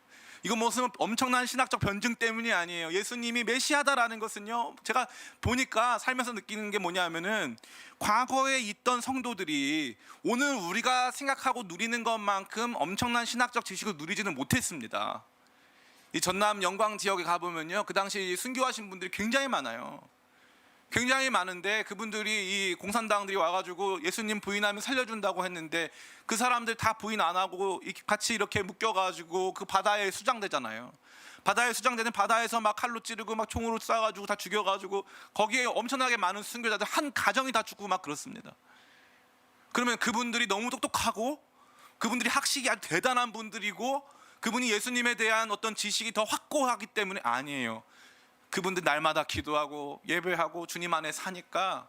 이거 무슨 엄청난 신학적 변증 때문이 아니에요. 예수님이 메시아다라는 것은요, 제가 보니까 살면서 느끼는 게 뭐냐면은 과거에 있던 성도들이 오늘 우리가 생각하고 누리는 것만큼 엄청난 신학적 지식을 누리지는 못했습니다. 이 전남 영광 지역에 가보면요, 그 당시 순교하신 분들이 굉장히 많아요. 굉장히 많은데 그분들이 이 공산당들이 와가지고 예수님 부인하면 살려준다고 했는데 그 사람들 다 부인 안 하고 같이 이렇게 묶여가지고 그 바다에 수장되잖아요. 바다에 수장되는, 바다에서 막 칼로 찌르고 막 총으로 쏴가지고 다 죽여가지고 거기에 엄청나게 많은 순교자들 한 가정이 다 죽고 막 그렇습니다. 그러면 그분들이 너무 똑똑하고 그분들이 학식이 아주 대단한 분들이고 그분이 예수님에 대한 어떤 지식이 더 확고하기 때문에 아니에요. 그분들 날마다 기도하고 예배하고 주님 안에 사니까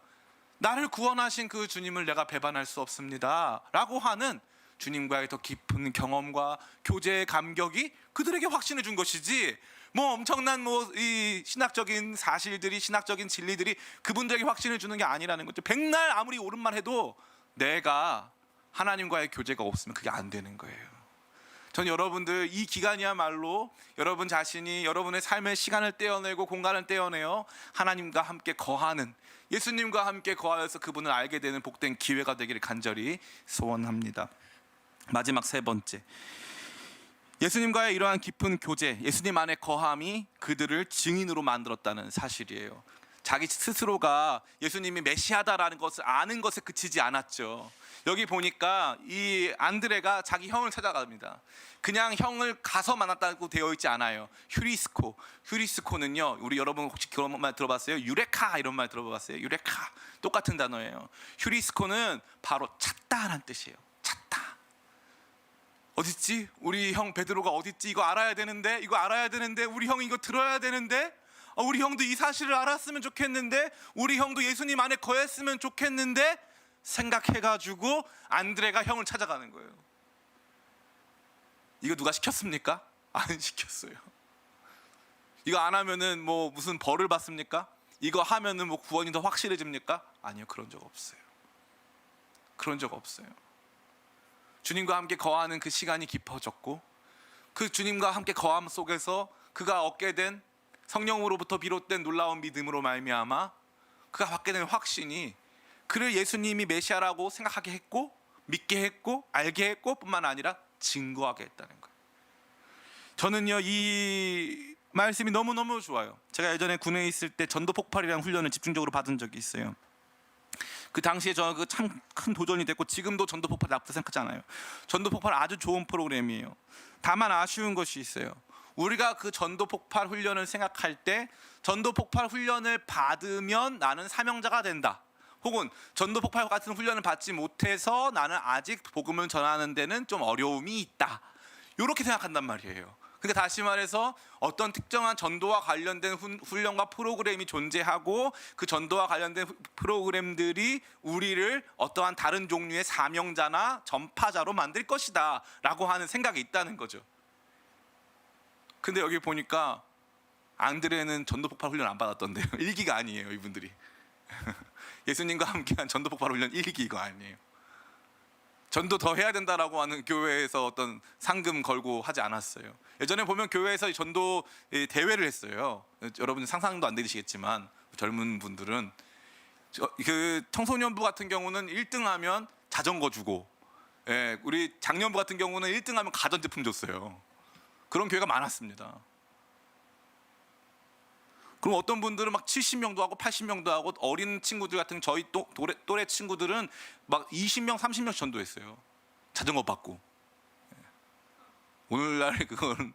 나를 구원하신 그 주님을 내가 배반할 수 없습니다 라고 하는 주님과의 더 깊은 경험과 교제의 감격이 그들에게 확신을 준 것이지, 뭐 엄청난 이 신학적인 사실들이, 신학적인 진리들이 그분들에게 확신을 주는 게 아니라는 거죠. 백날 아무리 옳은 말 해도 내가 하나님과의 교제가 없으면 그게 안 되는 거예요. 전 여러분들 이 기간이야말로 여러분 자신이 여러분의 삶의 시간을 떼어내고 공간을 떼어내어 하나님과 함께 거하는, 예수님과 함께 거하여서 그분을 알게 되는 복된 기회가 되기를 간절히 소원합니다. 마지막 세 번째, 예수님과의 이러한 깊은 교제, 예수님 안에 거함이 그들을 증인으로 만들었다는 사실이에요. 자기 스스로가 예수님이 메시아다라는 것을 아는 것에 그치지 않았죠. 여기 보니까 이 안드레가 자기 형을 찾아갑니다. 그냥 형을 가서 만났다고 되어 있지 않아요. 휴리스코. 휴리스코는요, 우리 여러분 혹시 그런 말 들어봤어요? 유레카 이런 말 들어봤어요? 유레카 똑같은 단어예요. 휴리스코는 바로 찾다라는 뜻이에요. 찾다. 어딨지? 우리 형 베드로가 어딨지? 이거 알아야 되는데, 이거 알아야 되는데, 우리 형이 이거 들어야 되는데, 우리 형도 이 사실을 알았으면 좋겠는데, 우리 형도 예수님 안에 거했으면 좋겠는데 생각해가지고 안드레가 형을 찾아가는 거예요. 이거 누가 시켰습니까? 안 시켰어요. 이거 안 하면은 뭐 무슨 벌을 받습니까? 이거 하면은 뭐 구원이 더 확실해집니까? 아니요, 그런 적 없어요. 그런 적 없어요. 주님과 함께 거하는 그 시간이 깊어졌고 그 주님과 함께 거함 속에서 그가 얻게 된 성령으로부터 비롯된 놀라운 믿음으로 말미암아 그가 받게 된 확신이 그를 예수님이 메시아라고 생각하게 했고 믿게 했고 알게 했고 뿐만 아니라 증거하게 했다는 거예요. 저는요, 이 말씀이 너무너무 좋아요. 제가 예전에 군에 있을 때 전도 폭발이라는 훈련을 집중적으로 받은 적이 있어요. 그 당시에 저 그 참 큰 도전이 됐고 지금도 전도 폭발 나쁘다 생각하지 않아요. 전도 폭발 아주 좋은 프로그램이에요. 다만 아쉬운 것이 있어요. 우리가 그 전도 폭발 훈련을 생각할 때 전도 폭발 훈련을 받으면 나는 사명자가 된다, 혹은 전도 폭발 같은 훈련을 받지 못해서 나는 아직 복음을 전하는 데는 좀 어려움이 있다, 이렇게 생각한단 말이에요. 그러니까 다시 말해서 어떤 특정한 전도와 관련된 훈련과 프로그램이 존재하고 그 전도와 관련된 프로그램들이 우리를 어떠한 다른 종류의 사명자나 전파자로 만들 것이다 라고 하는 생각이 있다는 거죠. 근데 여기 보니까 안드레는 전도 폭발 훈련 안 받았던데요. 1기가 아니에요, 이분들이. 예수님과 함께한 전도 폭발 훈련 1기 이거 아니에요. 전도 더 해야 된다라고 하는 교회에서 어떤 상금 걸고 하지 않았어요. 예전에 보면 교회에서 전도 대회를 했어요. 여러분 상상도 안 되시겠지만 젊은 분들은 그 청소년부 같은 경우는 1등하면 자전거 주고, 우리 장년부 같은 경우는 1등하면 가전제품 줬어요. 그런 교회가 많았습니다. 그럼 어떤 분들은 막 70명도 하고 80명도 하고, 어린 친구들 같은 저희 또래 친구들은 막 20명, 30명 전도했어요. 자전거 받고. 오늘날에 그건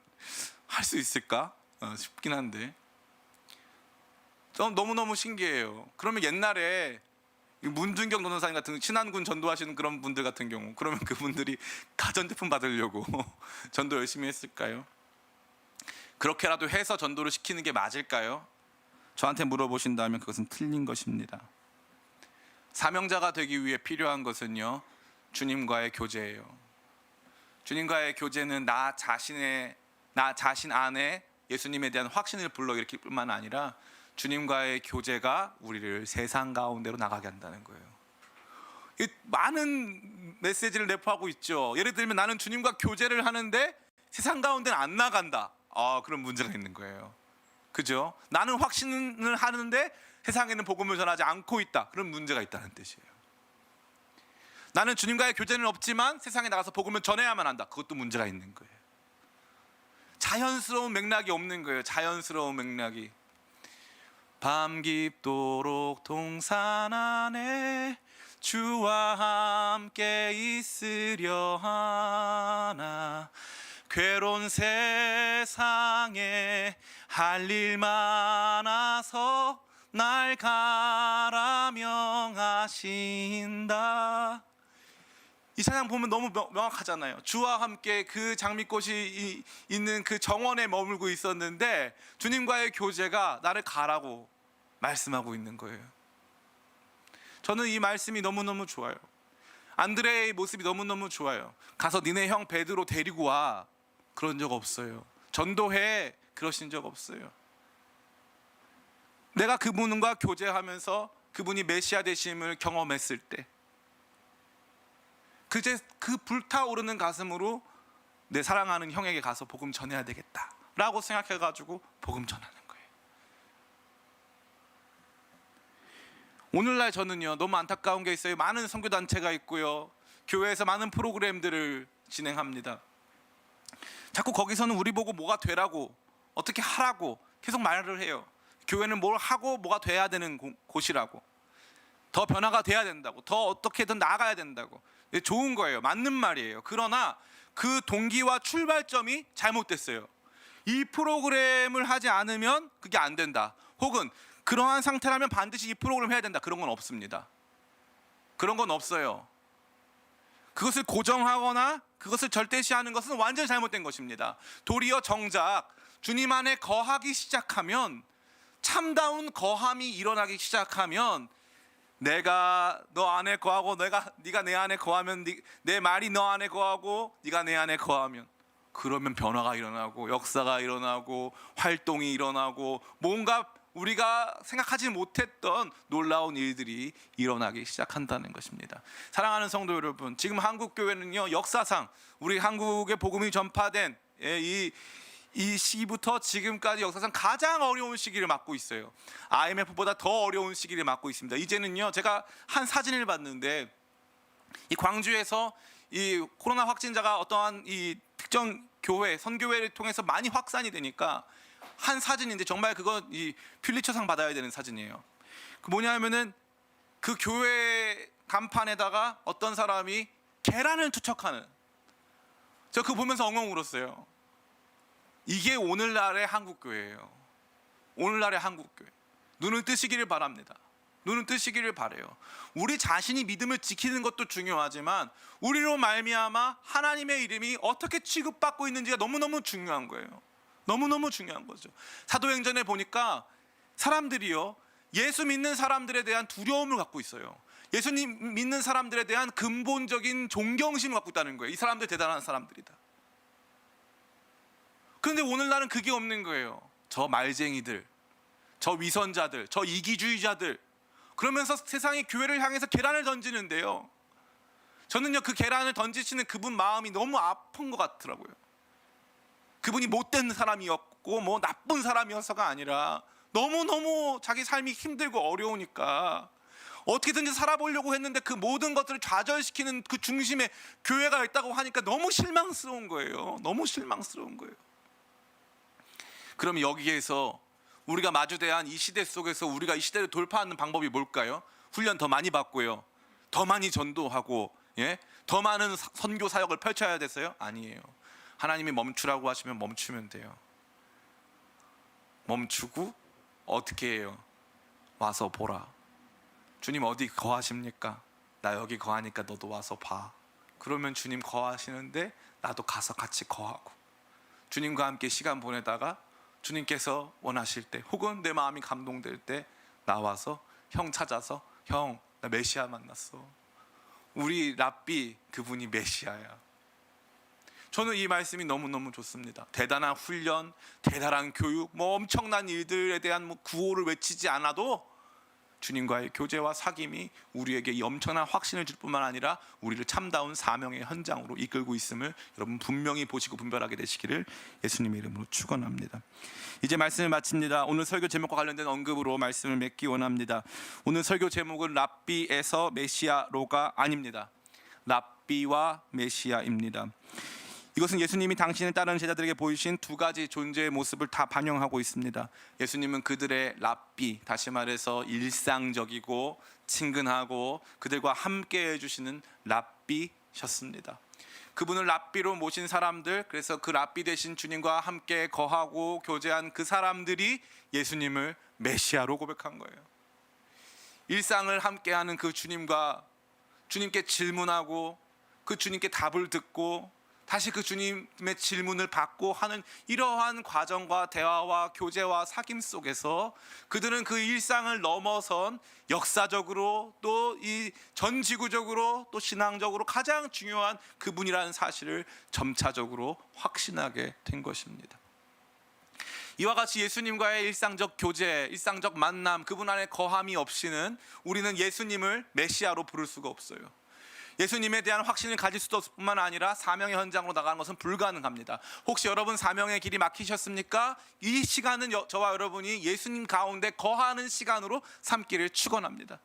할 수 있을까 싶긴 한데 좀 너무너무 신기해요. 그러면 옛날에 문준경 전도사님 같은 신안군 전도하시는 그런 분들 같은 경우, 그러면 그분들이 가전제품 받으려고 전도 열심히 했을까요? 그렇게라도 해서 전도를 시키는 게 맞을까요? 저한테 물어보신다면 그것은 틀린 것입니다. 사명자가 되기 위해 필요한 것은요, 주님과의 교제예요. 주님과의 교제는 나 자신 안에 예수님에 대한 확신을 불러일으킬 뿐만 아니라 주님과의 교제가 우리를 세상 가운데로 나가게 한다는 거예요. 많은 메시지를 내포하고 있죠. 예를 들면 나는 주님과 교제를 하는데 세상 가운데는 안 나간다. 그런 문제가 있는 거예요. 그죠? 나는 확신을 하는데 세상에는 복음을 전하지 않고 있다. 그런 문제가 있다는 뜻이에요. 나는 주님과의 교제는 없지만 세상에 나가서 복음을 전해야만 한다. 그것도 문제가 있는 거예요. 자연스러운 맥락이 없는 거예요. 자연스러운 맥락이. 밤 깊도록 동산 안에 주와 함께 있으려 하나, 괴로운 세상에 할 일 많아서 날 가라 명하신다. 이 찬양 보면 너무 명확하잖아요. 주와 함께 그 장미꽃이 있는 그 정원에 머물고 있었는데 주님과의 교제가 나를 가라고 말씀하고 있는 거예요. 저는 이 말씀이 너무너무 좋아요. 안드레의 모습이 너무너무 좋아요. 가서 니네 형 베드로 데리고 와. 그런 적 없어요. 전도해. 그러신 적 없어요. 내가 그분과 교제하면서 그분이 메시아 되심을 경험했을 때 그제 그 불타오르는 가슴으로 내 사랑하는 형에게 가서 복음 전해야 되겠다라고 생각해가지고 복음 전하는 거예요. 오늘날 저는요 너무 안타까운 게 있어요. 많은 선교단체가 있고요, 교회에서 많은 프로그램들을 진행합니다. 자꾸 거기서는 우리 보고 뭐가 되라고, 어떻게 하라고 계속 말을 해요. 교회는 뭘 하고 뭐가 돼야 되는 곳이라고, 더 변화가 돼야 된다고, 더 어떻게든 나아가야 된다고. 좋은 거예요. 맞는 말이에요. 그러나 그 동기와 출발점이 잘못됐어요. 이 프로그램을 하지 않으면 그게 안 된다, 혹은 그러한 상태라면 반드시 이 프로그램을 해야 된다, 그런 건 없습니다. 그런 건 없어요. 그것을 고정하거나 그것을 절대시하는 것은 완전히 잘못된 것입니다. 도리어 정작 주님 안에 거하기 시작하면, 참다운 거함이 일어나기 시작하면, 내가 너 안에 거하고 네가 내 안에 거하면, 내 말이 너 안에 거하고 네가 내 안에 거하면, 그러면 변화가 일어나고 역사가 일어나고 활동이 일어나고 뭔가 우리가 생각하지 못했던 놀라운 일들이 일어나기 시작한다는 것입니다. 사랑하는 성도 여러분, 지금 한국 교회는요 역사상 우리 한국의 복음이 전파된 이 시기부터 지금까지 역사상 가장 어려운 시기를 맞고 있어요. IMF보다 더 어려운 시기를 맞고 있습니다. 이제는요, 제가 한 사진을 봤는데 이 광주에서 이 코로나 확진자가 어떠한 이 특정 교회, 선교회를 통해서 많이 확산이 되니까 한 사진인데 정말 그건 이 퓰리처상 받아야 되는 사진이에요. 그 뭐냐면은 그 교회 간판에다가 어떤 사람이 계란을 투척하는, 저 그거 보면서 엉엉 울었어요. 이게 오늘날의 한국교회예요. 오늘날의 한국교회. 눈을 뜨시기를 바랍니다. 눈을 뜨시기를 바라요. 우리 자신이 믿음을 지키는 것도 중요하지만 우리로 말미암아 하나님의 이름이 어떻게 취급받고 있는지가 너무너무 중요한 거예요. 너무너무 중요한 거죠. 사도행전에 보니까 사람들이요, 예수 믿는 사람들에 대한 두려움을 갖고 있어요. 예수님 믿는 사람들에 대한 근본적인 존경심을 갖고 있다는 거예요. 이 사람들 대단한 사람들이다. 그런데 오늘날은 그게 없는 거예요. 저 말쟁이들, 저 위선자들, 저 이기주의자들, 그러면서 세상이 교회를 향해서 계란을 던지는데요, 저는요 그 계란을 던지시는 그분 마음이 너무 아픈 것 같더라고요. 그분이 못된 사람이었고 뭐 나쁜 사람이어서가 아니라 너무너무 자기 삶이 힘들고 어려우니까 어떻게든지 살아보려고 했는데 그 모든 것들을 좌절시키는 그 중심에 교회가 있다고 하니까 너무 실망스러운 거예요. 너무 실망스러운 거예요. 그럼 여기에서 우리가 마주대한 이 시대 속에서 우리가 이 시대를 돌파하는 방법이 뭘까요? 훈련 더 많이 받고요, 더 많이 전도하고, 더 많은 선교 사역을 펼쳐야 돼서요? 아니에요. 하나님이 멈추라고 하시면 멈추면 돼요. 멈추고 어떻게 해요? 와서 보라. 주님 어디 거하십니까? 나 여기 거하니까 너도 와서 봐. 그러면 주님 거하시는데 나도 가서 같이 거하고, 주님과 함께 시간 보내다가 주님께서 원하실 때, 혹은 내 마음이 감동될 때 나와서 형 찾아서, 형 나 메시아 만났어. 우리 랍비 그분이 메시아야. 저는 이 말씀이 너무너무 좋습니다. 대단한 훈련, 대단한 교육, 뭐 엄청난 일들에 대한 구호를 외치지 않아도 주님과의 교제와 사귐이 우리에게 이 엄청난 확신을 줄 뿐만 아니라 우리를 참다운 사명의 현장으로 이끌고 있음을 여러분 분명히 보시고 분별하게 되시기를 예수님의 이름으로 축원합니다. 이제 말씀을 마칩니다. 오늘 설교 제목과 관련된 언급으로 말씀을 맺기 원합니다. 오늘 설교 제목은 랍비에서 메시아로가 아닙니다. 랍비와 메시아입니다. 이것은 예수님이 당신을 따르는 제자들에게 보이신 두 가지 존재의 모습을 다 반영하고 있습니다. 예수님은 그들의 랍비, 다시 말해서 일상적이고 친근하고 그들과 함께 해주시는 랍비셨습니다. 그분을 랍비로 모신 사람들, 그래서 그 랍비 되신 주님과 함께 거하고 교제한 그 사람들이 예수님을 메시아로 고백한 거예요. 일상을 함께하는 그 주님과 주님께 질문하고 그 주님께 답을 듣고 다시 그 주님의 질문을 받고 하는 이러한 과정과 대화와 교제와 사귐 속에서 그들은 그 일상을 넘어선 역사적으로 또 이 전 지구적으로 또 신앙적으로 가장 중요한 그분이라는 사실을 점차적으로 확신하게 된 것입니다. 이와 같이 예수님과의 일상적 교제, 일상적 만남, 그분 안에 거함이 없이는 우리는 예수님을 메시아로 부를 수가 없어요. 예수님에 대한 확신을 가질 수도 없을 뿐만 아니라 사명의 현장으로 나가는 것은 불가능합니다. 혹시 여러분 사명의 길이 막히셨습니까? 이 시간은 저와 여러분이 예수님 가운데 거하는 시간으로 삼기를 축원합니다.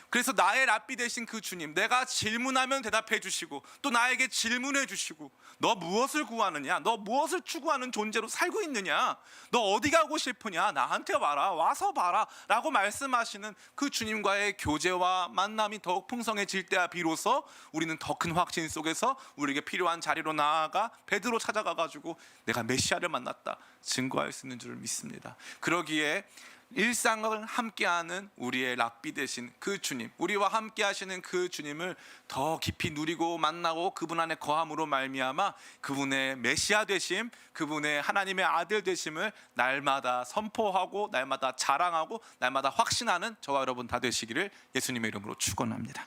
그래서 나의 랍비 되신 그 주님, 내가 질문하면 대답해 주시고 또 나에게 질문해 주시고, 너 무엇을 구하느냐, 너 무엇을 추구하는 존재로 살고 있느냐, 너 어디 가고 싶으냐, 나한테 와라, 와서 봐라 라고 말씀하시는 그 주님과의 교제와 만남이 더욱 풍성해질 때야 비로소 우리는 더 큰 확신 속에서 우리에게 필요한 자리로 나아가 베드로 찾아가가지고 내가 메시아를 만났다 증거할 수 있는 줄 믿습니다. 그러기에 일상을 함께하는 우리의 랍비 되신 그 주님, 우리와 함께 하시는 그 주님을 더 깊이 누리고 만나고 그분 안에 거함으로 말미암아 그분의 메시아 되심, 그분의 하나님의 아들 되심을 날마다 선포하고 날마다 자랑하고 날마다 확신하는 저와 여러분 다 되시기를 예수님의 이름으로 축원합니다.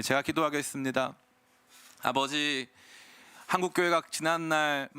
제가 기도하겠습니다. 아버지, 한국교회가 지난날